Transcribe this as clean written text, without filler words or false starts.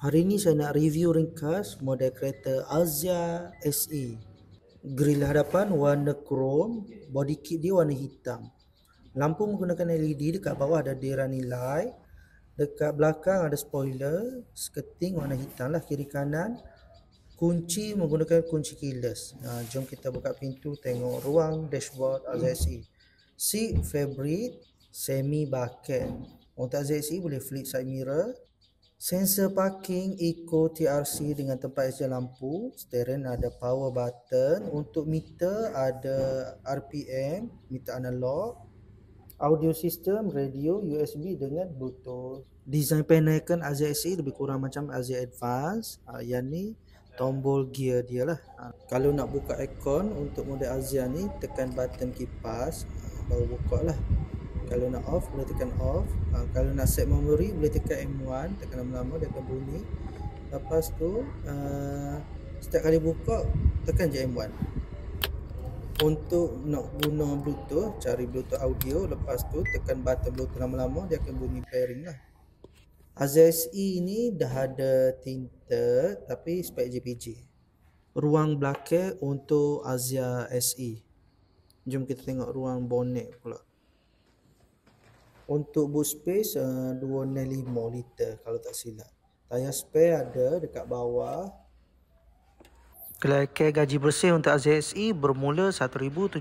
Hari ini saya nak review ringkas model kereta Azia SE. Grill hadapan warna chrome, body kit dia warna hitam. Lampu menggunakan LED, dekat bawah ada running light. Dekat belakang ada spoiler, skirting warna hitam lah kiri kanan. Kunci menggunakan kunci keyless. Jom kita buka pintu tengok ruang dashboard Azia SE. Seat fabric semi bucket. Untuk Azia SE boleh flip side mirror. Sensor parking Eco TRC dengan tempat adjust lampu. Steering ada power button. Untuk meter ada RPM, meter analog. Audio system, radio, USB dengan Bluetooth. Design panel kan Azia SE lebih kurang macam Azia Advance. Yang ni tombol gear dia lah. Kalau nak buka aircon untuk model Azia ni, tekan button kipas, baru buka lah. Kalau nak off boleh tekan off. Kalau nak set memory boleh tekan M1, tekan lama-lama dia akan bunyi. Lepas tu setiap kali buka tekan je M1. Untuk nak guna Bluetooth, cari Bluetooth audio, lepas tu tekan button Bluetooth lama-lama dia akan bunyi pairing lah. Azia SE ni dah ada tinted tapi spek JPG. Ruang belakang untuk Azia SE. Jom kita tengok ruang bonnet pula. Untuk boot space 265 liter kalau tak silap. Tayar spare ada dekat bawah. Kelaikan gaji bersih untuk Azia SE bermula 1,700.